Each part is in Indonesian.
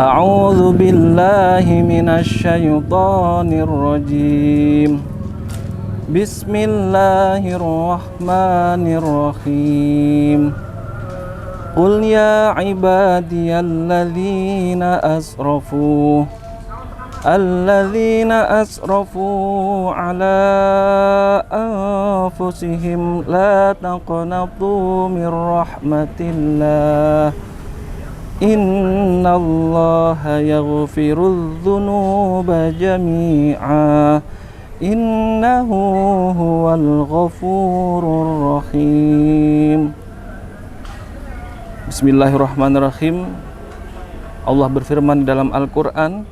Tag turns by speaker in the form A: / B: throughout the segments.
A: A'udzu billahi minasy syaithanir rajim. Bismillahirrahmanirrahim. Qul ya ibadiyalladzina asrafu ala anfusihim la taqnatu min rahmatillah. Innallaha yaghfirudz dzunuba jami'a. Innahu huwal ghafurur rahim. Bismillahirrahmanirrahim. Allah berfirman dalam Al-Qur'an,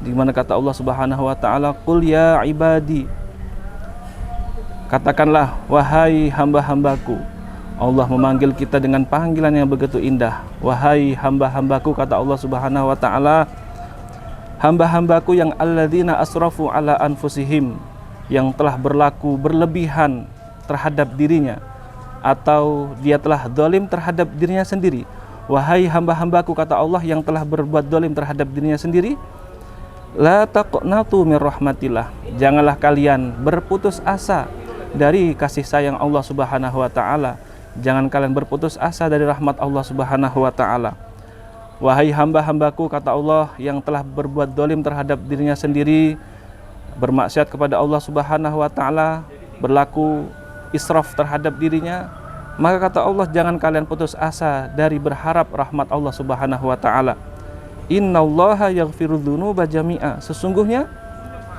A: di mana kata Allah Subhanahu wa taala, "Qul ya ibadi." Katakanlah, wahai hamba-hambaku. Allah memanggil kita dengan panggilan yang begitu indah. Wahai hamba-hambaku, kata Allah Subhanahu wa taala, hamba-hambaku yang alladzina asrafu ala anfusihim, yang telah berlaku berlebihan terhadap dirinya, atau dia telah zalim terhadap dirinya sendiri. Wahai hamba-hambaku, kata Allah, yang telah berbuat zalim terhadap dirinya sendiri, la taqnatu min rahmatillah. Janganlah kalian berputus asa dari kasih sayang Allah Subhanahu wa taala. Jangan kalian berputus asa dari rahmat Allah Subhanahu wa taala. Wahai hamba-hambaku, kata Allah, yang telah berbuat zalim terhadap dirinya sendiri, bermaksiat kepada Allah Subhanahu wa taala, berlaku israf terhadap dirinya, maka kata Allah, jangan kalian putus asa dari berharap rahmat Allah Subhanahu wa taala. Innallaha yaghfirudz dzunuba jami'a. Sesungguhnya,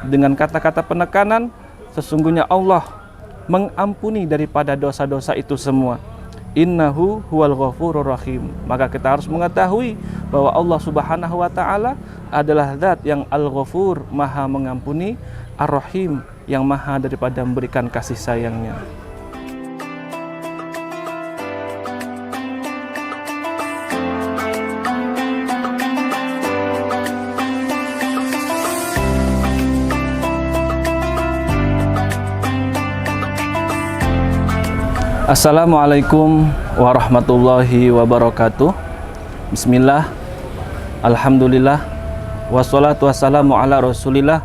A: dengan kata-kata penekanan, sesungguhnya Allah mengampuni daripada dosa-dosa itu semua. Innahu huwal ghafurur rahim. Maka kita harus mengetahui bahwa Allah Subhanahu wa taala adalah zat yang Al-Ghafur, maha mengampuni, Ar-Rahim, yang maha daripada memberikan kasih sayangnya. Assalamualaikum warahmatullahi wabarakatuh. Bismillah, alhamdulillah, wassalatu wassalamu ala rasulillah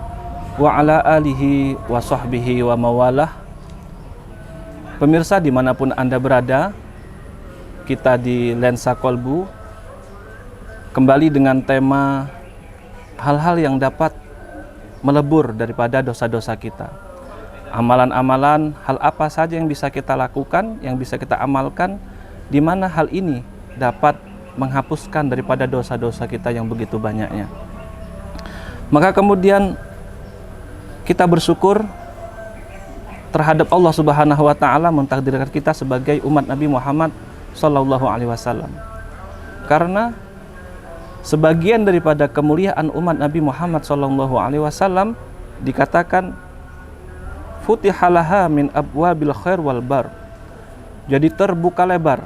A: wa ala alihi wa sahbihi wa mawalah. Pemirsa dimanapun Anda berada, kita di Lensa Kolbu kembali dengan tema hal-hal yang dapat melebur daripada dosa-dosa kita. Amalan-amalan, hal apa saja yang bisa kita lakukan, yang bisa kita amalkan, di mana hal ini dapat menghapuskan daripada dosa-dosa kita yang begitu banyaknya. Maka kemudian kita bersyukur terhadap Allah Subhanahu wa taala mentakdirkan kita sebagai umat Nabi Muhammad sallallahu alaihi wasallam. Karena sebagian daripada kemuliaan umat Nabi Muhammad sallallahu alaihi wasallam dikatakan futihalaha min abwabil khair wal bar. Jadi terbuka lebar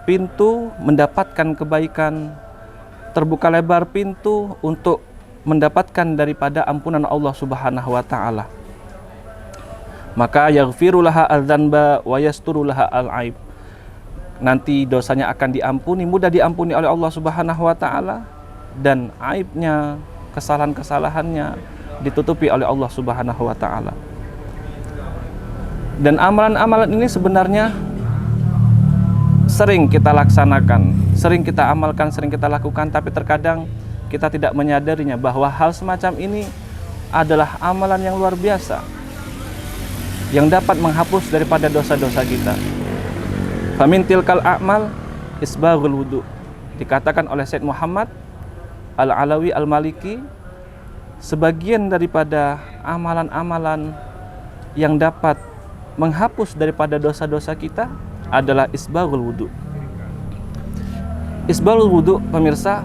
A: pintu mendapatkan kebaikan, terbuka lebar pintu untuk mendapatkan daripada ampunan Allah Subhanahu wa taala. Maka yaghfirulaha adzanba wa yasturulaha al-aib. Nanti dosanya akan diampuni, mudah diampuni oleh Allah Subhanahu wa taala, dan aibnya, kesalahan-kesalahannya ditutupi oleh Allah Subhanahu wa taala. Dan amalan-amalan ini sebenarnya sering kita laksanakan, sering kita amalkan, sering kita lakukan, tapi terkadang kita tidak menyadarinya bahwa hal semacam ini adalah amalan yang luar biasa yang dapat menghapus daripada dosa-dosa kita. Famin tilkal a'mal isbaghul wudu. Dikatakan oleh Said Muhammad Al-Alawi Al-Maliki, sebagian daripada amalan-amalan yang dapat menghapus daripada dosa-dosa kita adalah isbaghul wudu. Isbaghul wudu, pemirsa,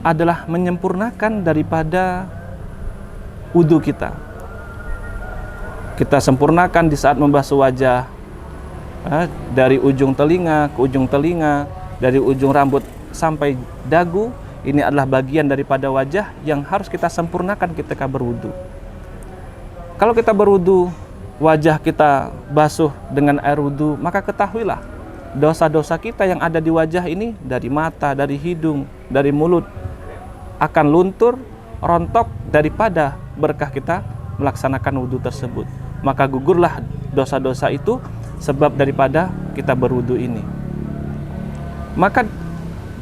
A: adalah menyempurnakan daripada wudu kita. Kita sempurnakan di saat membasuh wajah, dari ujung telinga ke ujung telinga, dari ujung rambut sampai dagu. Ini adalah bagian daripada wajah yang harus kita sempurnakan ketika berwudu. Kalau kita berwudu, wajah kita basuh dengan air wudu, maka ketahuilah dosa-dosa kita yang ada di wajah ini, dari mata, dari hidung, dari mulut, akan luntur, rontok daripada berkah kita melaksanakan wudhu tersebut. Maka gugurlah dosa-dosa itu sebab daripada kita berwudhu ini. Maka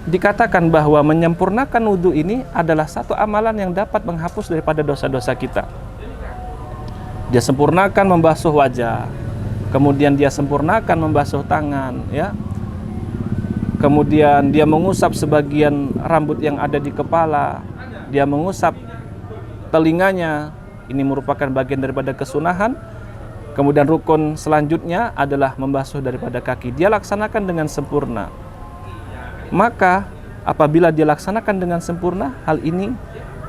A: dikatakan bahwa menyempurnakan wudhu ini adalah satu amalan yang dapat menghapus daripada dosa-dosa kita. Dia sempurnakan membasuh wajah, kemudian dia sempurnakan membasuh tangan, ya. Kemudian dia mengusap sebagian rambut yang ada di kepala, dia mengusap telinganya. Ini merupakan bagian daripada kesunahan. Kemudian rukun selanjutnya adalah membasuh daripada kaki. Dia laksanakan dengan sempurna. Maka apabila dia laksanakan dengan sempurna, hal ini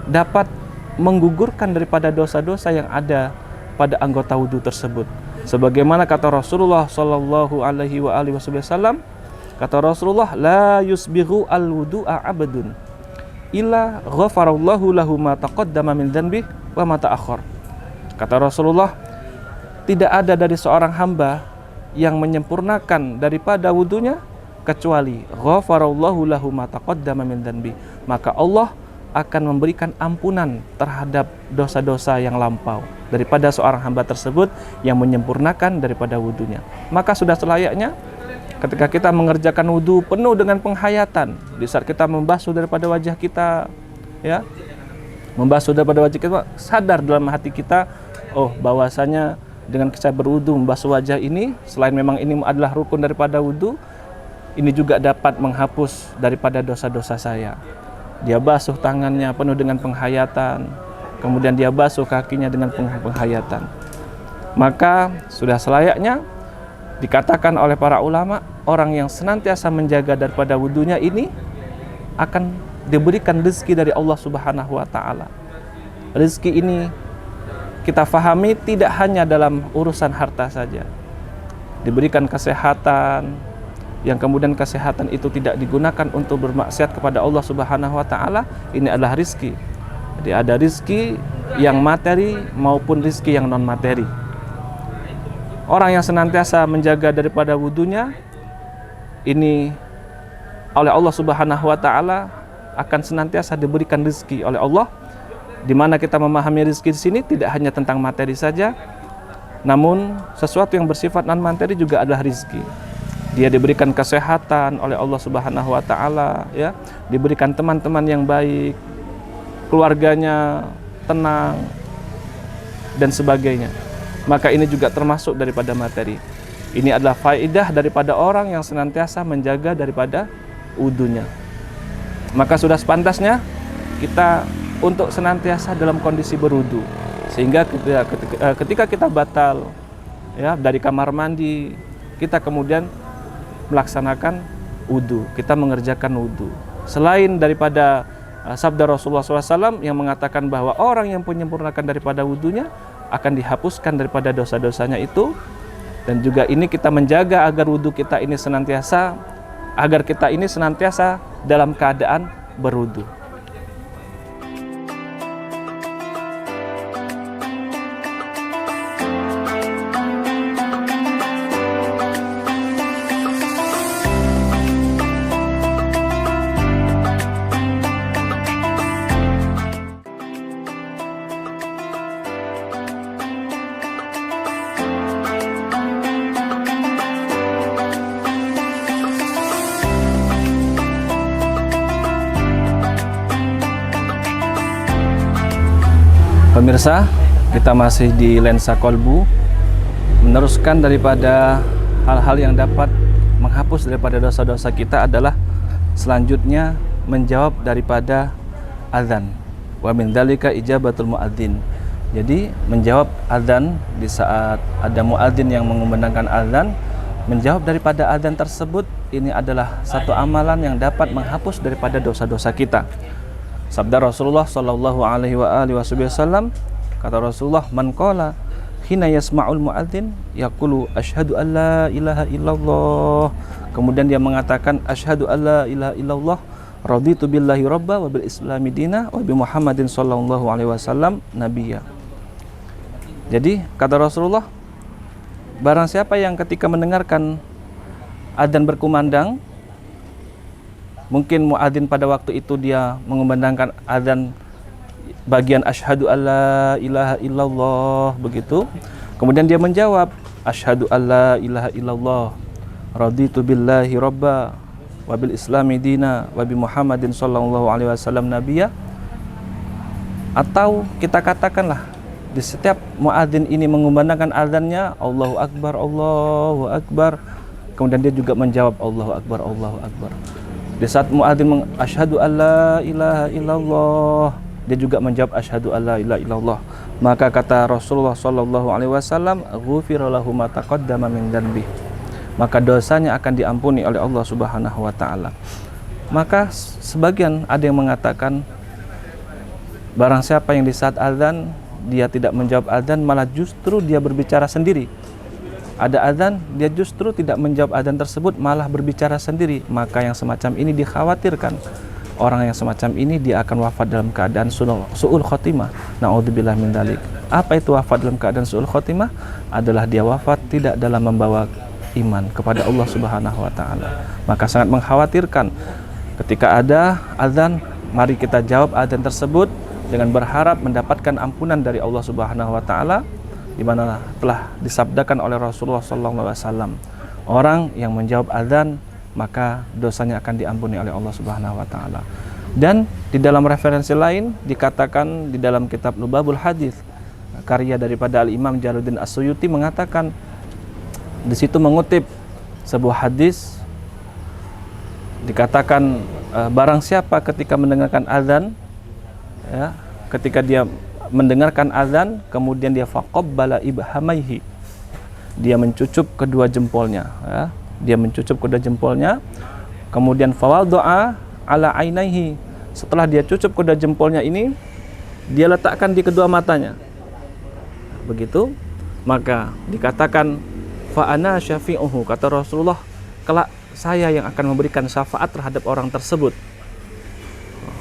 A: dapat menggugurkan daripada dosa-dosa yang ada pada anggota wudhu tersebut. Sebagaimana kata Rasulullah sallallahu alaihi wasallam, kata Rasulullah, la yusbighu al-wudu'a abadun illa ghafarallahu lahu ma taqaddama min dzanbihi wa ma ta'akhkhar. Kata Rasulullah, tidak ada dari seorang hamba yang menyempurnakan daripada wudunya kecuali ghafarallahu lahu ma taqaddama min dzanbihi, maka Allah akan memberikan ampunan terhadap dosa-dosa yang lampau daripada seorang hamba tersebut yang menyempurnakan daripada wudunya. Maka sudah selayaknya ketika kita mengerjakan wudu penuh dengan penghayatan, di saat kita membasuh daripada wajah kita, ya, membasuh daripada wajah kita, sadar dalam hati kita, oh bahwasanya dengan saya berwudu membasuh wajah ini, selain memang ini adalah rukun daripada wudu, ini juga dapat menghapus daripada dosa-dosa saya. Dia basuh tangannya penuh dengan penghayatan, kemudian dia basuh kakinya dengan penghayatan. Maka sudah selayaknya dikatakan oleh para ulama, orang yang senantiasa menjaga daripada wudunya ini akan diberikan rezeki dari Allah Subhanahu wa taala. Rezeki ini kita fahami tidak hanya dalam urusan harta saja. Diberikan kesehatan, yang kemudian kesehatan itu tidak digunakan untuk bermaksiat kepada Allah Subhanahu wa taala, ini adalah rizki. Jadi ada rizki yang materi maupun rizki yang non materi. Orang yang senantiasa menjaga daripada wudunya ini oleh Allah Subhanahu wa taala akan senantiasa diberikan rizki oleh Allah, di mana kita memahami rizki di sini tidak hanya tentang materi saja, namun sesuatu yang bersifat non materi juga adalah rizki. Dia diberikan kesehatan oleh Allah Subhanahu wa taala, ya, diberikan teman-teman yang baik, keluarganya tenang dan sebagainya. Maka ini juga termasuk daripada materi. Ini adalah faedah daripada orang yang senantiasa menjaga daripada wudunya. Maka sudah sepantasnya kita untuk senantiasa dalam kondisi berwudu, sehingga ketika kita batal, ya, dari kamar mandi, kita kemudian melaksanakan wudu, kita mengerjakan wudu. Selain daripada sabda Rasulullah SAW yang mengatakan bahwa orang yang menyempurnakan daripada wudunya akan dihapuskan daripada dosa-dosanya itu, dan juga ini kita menjaga agar wudu kita ini senantiasa, agar kita ini senantiasa dalam keadaan berwudu. Pemirsa, kita masih di Lensa Kolbu, meneruskan daripada hal-hal yang dapat menghapus daripada dosa-dosa kita adalah selanjutnya menjawab daripada azan. Wa min dzalika ijabatul muadzin. Jadi menjawab azan di saat ada muadzin yang mengumandangkan azan, menjawab daripada azan tersebut ini adalah satu amalan yang dapat menghapus daripada dosa-dosa kita. Sabda Rasulullah sallallahu alaihi wasallam, kata Rasulullah, man qala hina yasma'ul muadzin yaqulu asyhadu an la ilaha illallah, kemudian dia mengatakan asyhadu an la ilaha illallah, raditu billahi rabba wa bil islami dina wa bi Muhammadin sallallahu alaihi wasallam nabiyya. Jadi kata Rasulullah, barang siapa yang ketika mendengarkan adzan berkumandang Mungkin muadzin pada waktu itu dia mengumandangkan adzan bagian asyhadu alla ilaha illallah begitu. Kemudian dia menjawab asyhadu alla ilaha illallah raditu billahi robba wa bil islami dina wa bi Muhammadin sallallahu alaihi wasallam nabiyya. Atau kita katakanlah di setiap muadzin ini mengumandangkan azannya Allahu akbar, Allahu akbar. Kemudian dia juga menjawab Allahu akbar, Allahu akbar. Di saat muadzin asyhadu alla ilaha illallah, dia juga menjawab asyhadu alla ilaha illallah. Maka kata Rasulullah sallallahu alaihi wasallam, ghufira lahu ma taqaddama min dzanbi. Maka dosanya akan diampuni oleh Allah Subhanahu wa taala. Maka sebagian ada yang mengatakan barang siapa yang di saat azan dia tidak menjawab azan, malah justru dia berbicara sendiri. Ada azan, dia justru tidak menjawab azan tersebut, malah berbicara sendiri. Maka yang semacam ini dikhawatirkan. Orang yang semacam ini dia akan wafat dalam keadaan su'ul khotimah. Na'udzubillah min dzalik. Apa itu wafat dalam keadaan su'ul khotimah? Adalah dia wafat tidak dalam membawa iman kepada Allah Subhanahu wa taala. Maka sangat mengkhawatirkan ketika ada azan, mari kita jawab azan tersebut dengan berharap mendapatkan ampunan dari Allah Subhanahu wa taala, di mana telah disabdakan oleh Rasulullah sallallahu alaihi wasallam, orang yang menjawab azan maka dosanya akan diampuni oleh Allah Subhanahu wa taala. Dan di dalam referensi lain dikatakan di dalam kitab Lubabul Hadis karya daripada Al-Imam Jalaluddin As-Suyuti mengatakan, di situ mengutip sebuah hadis dikatakan barang siapa ketika mendengarkan azan, ya, ketika dia mendengarkan azan kemudian dia faqabbala ibhamaihi, dia mencucup kedua jempolnya, ya. Dia mencucup kedua jempolnya, kemudian fawadha'a ala ainaihi, setelah dia cucup kedua jempolnya ini dia letakkan di kedua matanya begitu, maka dikatakan fa ana syafi'uhu, kata Rasulullah, kelak saya yang akan memberikan syafaat terhadap orang tersebut,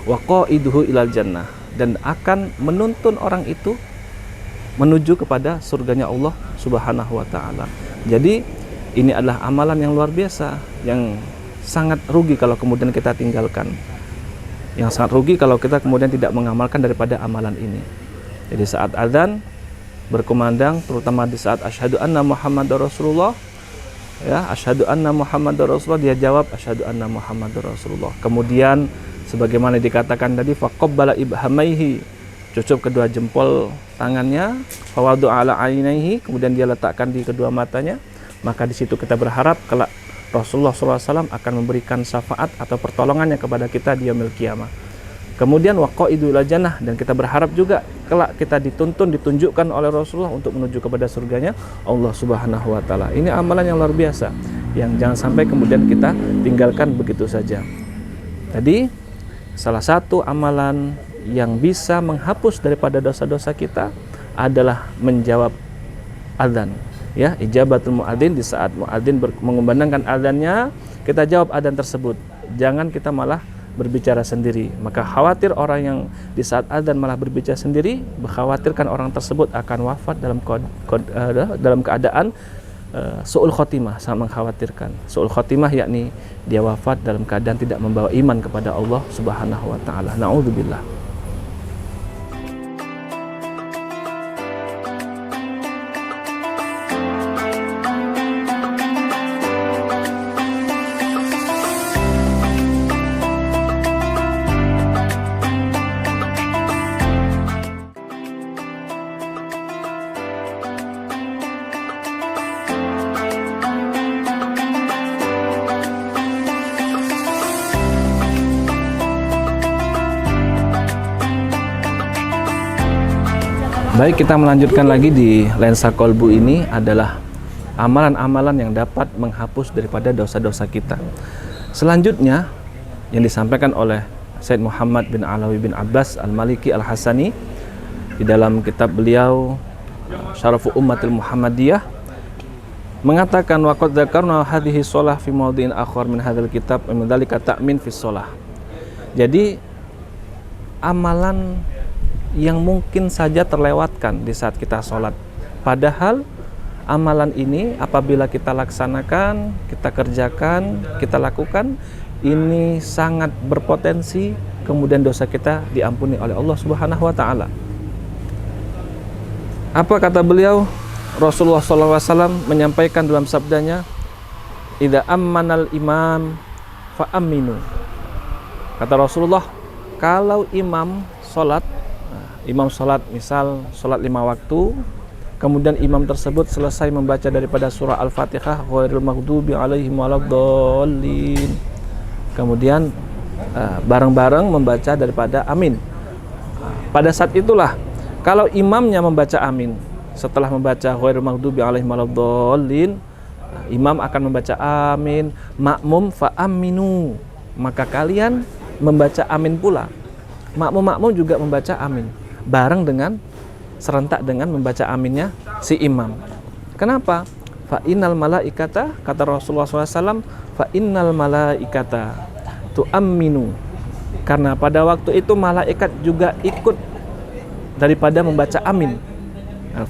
A: wa qaiduhu ilal jannah, dan akan menuntun orang itu menuju kepada surganya Allah Subhanahu wa taala. Jadi ini adalah amalan yang luar biasa, yang sangat rugi kalau kemudian kita tinggalkan, yang sangat rugi kalau kita kemudian tidak mengamalkan daripada amalan ini. Jadi saat azan berkumandang, terutama di saat asyhadu anna Muhammadar Rasulullah, ya, asyhadu anna Muhammadar Rasulullah, dia jawab asyhadu anna Muhammadar Rasulullah. Kemudian sebagaimana dikatakan tadi, faqabbala ibhamaihi, cucup kedua jempol tangannya, fawadu ala ainaihi, kemudian dia letakkan di kedua matanya. Maka di situ kita berharap kelak Rasulullah SAW akan memberikan syafaat atau pertolongannya kepada kita di yaumil qiyamah. Kemudian waqaidu ila jannah, dan kita berharap juga kelak kita ditunjukkan oleh Rasulullah untuk menuju kepada surganya Allah Subhanahu wa taala. Ini amalan yang luar biasa yang jangan sampai kemudian kita tinggalkan begitu saja. Tadi salah satu amalan yang bisa menghapus daripada dosa-dosa kita adalah menjawab azan. Ya, ijabatul muadzin, di saat muadzin mengumandangkan azannya, kita jawab azan tersebut. Jangan kita malah berbicara sendiri. Maka khawatir orang yang di saat azan malah berbicara sendiri, mengkhawatirkan orang tersebut akan wafat dalam keadaan su'ul khotimah. Sangat mengkhawatirkan. Su'ul khotimah yakni dia wafat dalam keadaan tidak membawa iman kepada Allah Subhanahu wa taala. Na'udzubillah. Baik, kita melanjutkan lagi di lensa kolbu. Ini adalah amalan-amalan yang dapat menghapus daripada dosa-dosa kita. Selanjutnya yang disampaikan oleh Sayyid Muhammad bin Alawi bin Abbas Al-Maliki Al-Hasani di dalam kitab beliau Syarafu Ummatil Muhammadiyah mengatakan waqad dzakarna hadhihi shalah fi mawdhi'in akhar min hadzal kitab wa min dzalika ta'min fi shalah. Jadi amalan yang mungkin saja terlewatkan di saat kita sholat, padahal amalan ini apabila kita laksanakan, kita kerjakan, kita lakukan, ini sangat berpotensi kemudian dosa kita diampuni oleh Allah Subhanahu wa taala. Apa kata beliau? Rasulullah SAW menyampaikan dalam sabdanya, "Idza ammanal imam fa aminu." Kata Rasulullah, kalau imam sholat misal sholat 5 waktu, kemudian imam tersebut selesai membaca daripada surah Al-Fatihah, ghairil maghdubi alaihim waladdallin, kemudian bareng-bareng membaca daripada amin. Pada saat itulah kalau imamnya membaca amin, setelah membaca ghairil maghdubi alaihim waladdallin, imam akan membaca amin, makmum fa aminu, maka kalian membaca amin pula. Makmum juga membaca amin bareng dengan serentak dengan membaca aminnya si imam. Kenapa? Fa innal malaikata, kata Rasulullah SAW, fa innal malaikata tu'amminu, karena pada waktu itu malaikat juga ikut daripada membaca amin.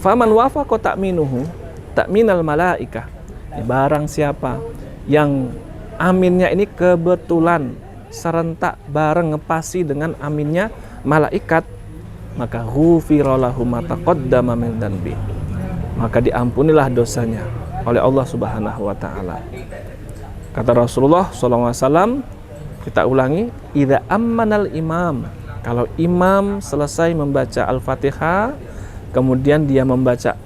A: Faman wafaqa ta'minuhu ta'minal malaikah, barang siapa yang aminnya ini kebetulan serentak bareng ngepasi dengan aminnya malaikat, maka ghufira lahu ma taqaddama min dzanbi, maka diampunilah dosanya oleh Allah Subhanahu wa taala. Kata Rasulullah SAW, kita ulangi, idza ammanal imam, kalau imam selesai membaca Al-Fatihah, kemudian dia membaca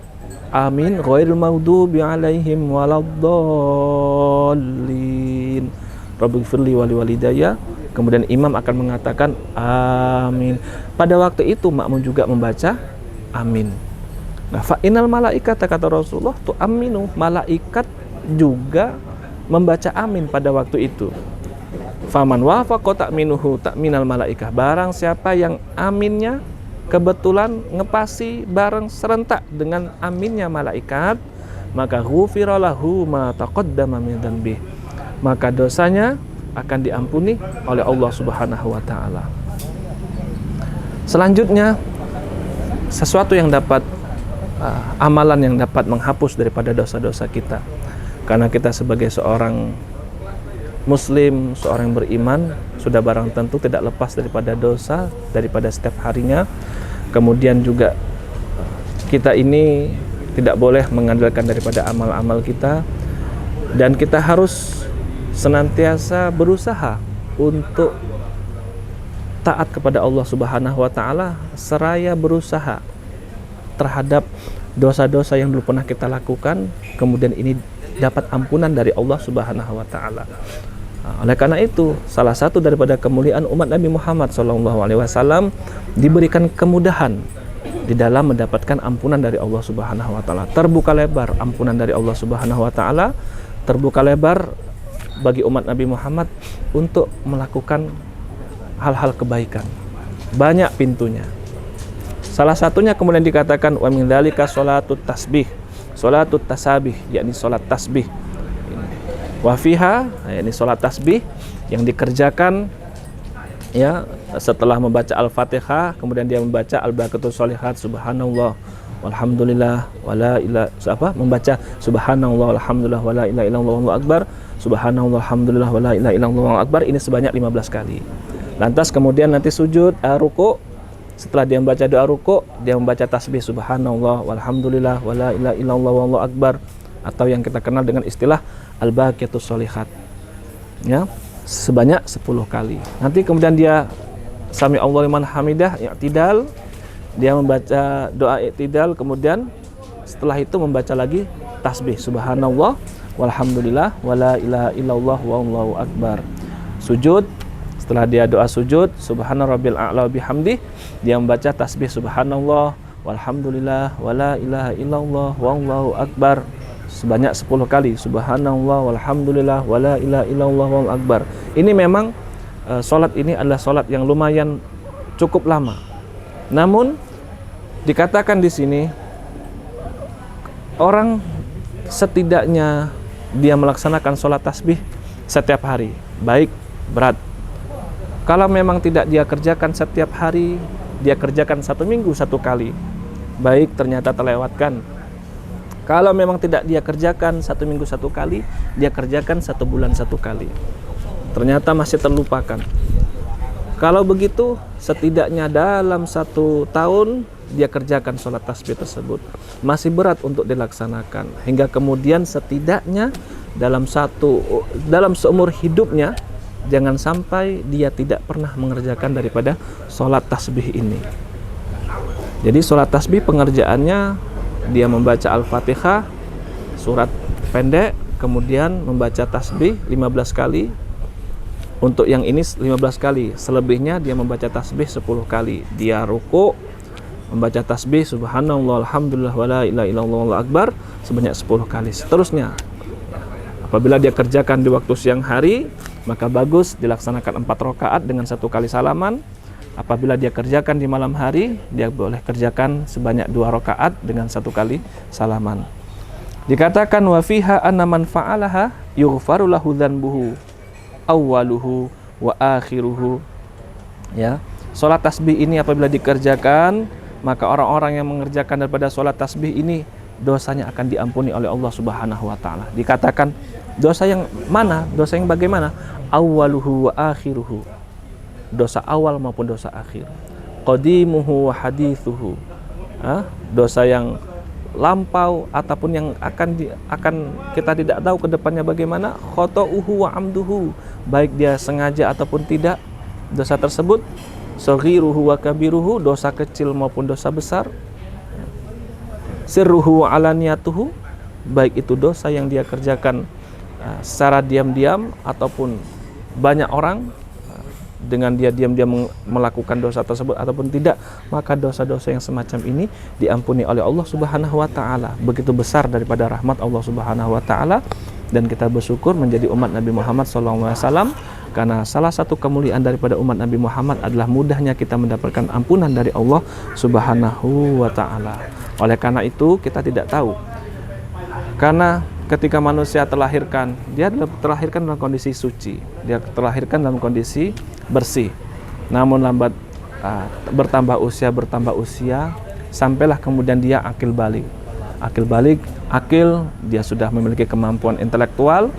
A: amin, ghairil maghdubi alaihim waladdallin, rabbighfirli wa liwalidayya, kemudian imam akan mengatakan amin. Pada waktu itu makmum juga membaca amin. Nah, fa innal malaikata, kata Rasulullah, tu aminu, malaikat juga membaca amin pada waktu itu. Faman wafaqa ta'minuhu ta'minal malaikah, barang siapa yang aminnya kebetulan ngepasi bareng serentak dengan aminnya malaikat, maka ghufira lahu ma taqaddama min dzanbi, maka dosanya akan diampuni oleh Allah Subhanahu wa taala. Selanjutnya, sesuatu yang dapat amalan yang dapat menghapus daripada dosa-dosa kita. Karena kita sebagai seorang muslim, seorang yang beriman, sudah barang tentu tidak lepas daripada dosa daripada setiap harinya. Kemudian juga kita ini tidak boleh mengandalkan daripada amal-amal kita, dan kita harus senantiasa berusaha untuk taat kepada Allah Subhanahu wa taala, seraya berusaha terhadap dosa-dosa yang belum pernah kita lakukan, kemudian ini dapat ampunan dari Allah Subhanahu wa taala. Oleh karena itu, salah satu daripada kemuliaan umat Nabi Muhammad SAW diberikan kemudahan di dalam mendapatkan ampunan dari Allah Subhanahu wa taala. Terbuka lebar ampunan dari Allah Subhanahu wa taala, terbuka lebar bagi umat Nabi Muhammad untuk melakukan hal-hal kebaikan. Banyak pintunya. Salah satunya kemudian dikatakan wa min dzalika shalatut tasbih, shalatut tasabih, yakni salat tasbih. Wa fiha, yakni salat tasbih yang dikerjakan ya setelah membaca Al-Fatihah, kemudian dia membaca Al-Baqatus Sholihat, subhanallah walhamdulillah wala ilaha, membaca subhanallah walhamdulillah wala ilaha illallah wallahu akbar, subhanallah alhamdulillah wala ilaha illallah wallahu akbar, ini sebanyak 15 kali. Lantas kemudian nanti sujud, ruku. Setelah dia membaca doa ruku, dia membaca tasbih subhanallah walhamdulillah wala ilaha illallah wallahu akbar, atau yang kita kenal dengan istilah Al-Baqatus Sholihat. Ya, sebanyak 10 kali. Nanti kemudian dia sami Allahu liman hamidah, i'tidal, dia membaca doa i'tidal, kemudian setelah itu membaca lagi tasbih subhanallah walhamdulillah wala ilaha illallah wallahu akbar. Sujud, setelah dia doa sujud subhana rabbil a'la bihamdi, dia membaca tasbih subhanallah walhamdulillah wala ilaha illallah wallahu akbar sebanyak 10 kali, subhanallah walhamdulillah wala ilaha illallah wallahu akbar. Ini memang salat ini adalah salat yang lumayan cukup lama. Namun dikatakan di sini orang setidaknya dia melaksanakan salat tasbih setiap hari, baik berat. Kalau memang tidak dia kerjakan setiap hari, dia kerjakan 1 minggu 1 kali, baik ternyata terlewatkan. Kalau memang tidak dia kerjakan 1 minggu 1 kali, dia kerjakan 1 bulan 1 kali. ternyata masih terlupakan. Kalau begitu, setidaknya dalam 1 tahun dia kerjakan sholat tasbih tersebut. Masih berat untuk dilaksanakan. Hingga kemudian setidaknya dalam seumur hidupnya, jangan sampai dia tidak pernah mengerjakan daripada sholat tasbih ini. Jadi sholat tasbih pengerjaannya, dia membaca Al-Fatihah, surat pendek, kemudian membaca tasbih 15 kali. Untuk yang ini 15 kali, selebihnya dia membaca tasbih 10 kali. Dia ruku, membaca tasbih subhanallah, alhamdulillah, wala ilaha illallah, wallahu akbar sebanyak 10 kali. Seterusnya, apabila dia kerjakan di waktu siang hari, maka bagus dilaksanakan 4 rakaat dengan 1 kali salaman. Apabila dia kerjakan di malam hari, dia boleh kerjakan sebanyak 2 rakaat dengan 1 kali salaman. Dikatakan wa fiha anna man fa'alaha yughfaru lahu dzanbuhu awwaluhu wa akhiruhu. Ya, salat tasbih ini apabila dikerjakan, maka orang-orang yang mengerjakan daripada salat tasbih ini dosanya akan diampuni oleh Allah Subhanahu wa taala. Dikatakan dosa yang mana? Dosa yang bagaimana? Awwaluhu wa akhiruhu. Dosa awal maupun dosa akhir. Qadimuhu wa hadithuhu. Dosa yang lampau ataupun yang akan kita tidak tahu ke depannya bagaimana. Khata'uhu wa amduhu, baik dia sengaja ataupun tidak dosa tersebut. Saghiruhu wa kabiruhu, dosa kecil maupun dosa besar. Sirruhu wa alaniyatuhu, baik itu dosa yang dia kerjakan secara diam-diam ataupun banyak orang dengan dia diam-diam melakukan dosa tersebut ataupun tidak, maka dosa-dosa yang semacam ini diampuni oleh Allah Subhanahu wa taala. Begitu besar daripada rahmat Allah Subhanahu wa taala, dan kita bersyukur menjadi umat Nabi Muhammad SAW, karena salah satu kemuliaan daripada umat Nabi Muhammad adalah mudahnya kita mendapatkan ampunan dari Allah Subhanahu wa taala. Oleh karena itu kita tidak tahu, karena ketika manusia terlahirkan, dia terlahirkan dalam kondisi suci, dia terlahirkan dalam kondisi bersih. Namun lambat bertambah usia, sampailah kemudian dia akil balik, dia sudah memiliki kemampuan intelektual.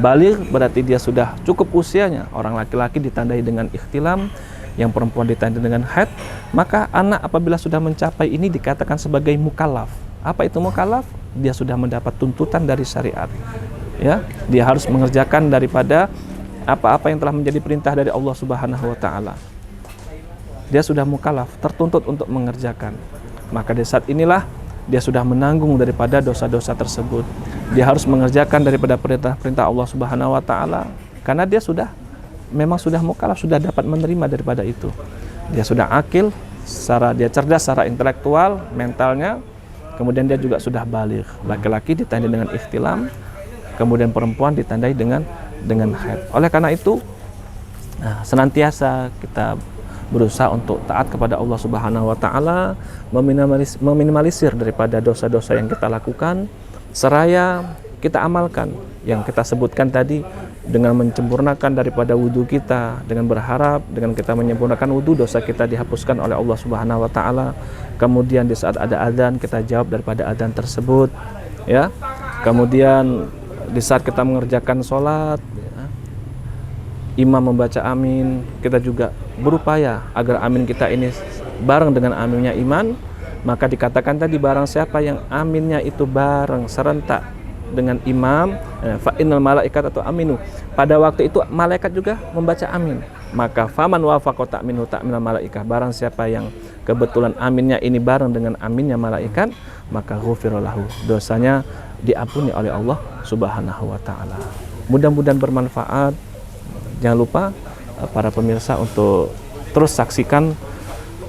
A: Balik berarti dia sudah cukup usianya. Orang laki-laki ditandai dengan ikhtilam, yang perempuan ditandai dengan haid. Maka anak apabila sudah mencapai ini dikatakan sebagai mukallaf. Apa itu mukallaf? Dia sudah mendapat tuntutan dari syariat. Ya, dia harus mengerjakan daripada apa-apa yang telah menjadi perintah dari Allah Subhanahu wa taala. Dia sudah mukallaf, tertuntut untuk mengerjakan. Maka di saat inilah dia sudah menanggung daripada dosa-dosa tersebut. Dia harus mengerjakan daripada perintah-perintah Allah Subhanahu wa taala, karena dia memang sudah mukallaf, sudah dapat menerima daripada itu. Dia sudah akil, dia cerdas secara intelektual, mentalnya. Kemudian dia juga sudah baligh. Laki-laki ditandai dengan ikhtilam, kemudian perempuan ditandai dengan haid. Oleh karena itu, senantiasa kita berusaha untuk taat kepada Allah Subhanahu wa taala, meminimalisir daripada dosa-dosa yang kita lakukan, seraya kita amalkan yang kita sebutkan tadi, dengan menyempurnakan daripada wudhu kita, dengan berharap dengan kita menyempurnakan wudhu, dosa kita dihapuskan oleh Allah Subhanahu wa taala. Kemudian di saat ada adzan, kita jawab daripada adzan tersebut, ya. Kemudian di saat kita mengerjakan sholat, imam membaca amin, kita juga berupaya agar amin kita ini bareng dengan aminnya iman. Maka dikatakan tadi, barang siapa yang aminnya itu bareng serentak dengan imam, fa innal malaikat atau aminu, pada waktu itu malaikat juga membaca amin. Maka faman wafaqa ta'minu ta'minal malaikah, barang siapa yang kebetulan aminnya ini bareng dengan aminnya malaikat, maka ghufira lahu, dosanya diampuni oleh Allah Subhanahu wa taala. Mudah-mudahan bermanfaat. Jangan lupa para pemirsa untuk terus saksikan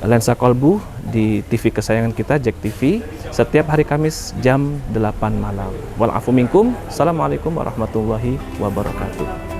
A: Lensa Kolbu di TV kesayangan kita, JEK TV, setiap hari Kamis jam 8 malam. Wal afu minkum. Assalamualaikum warahmatullahi wabarakatuh.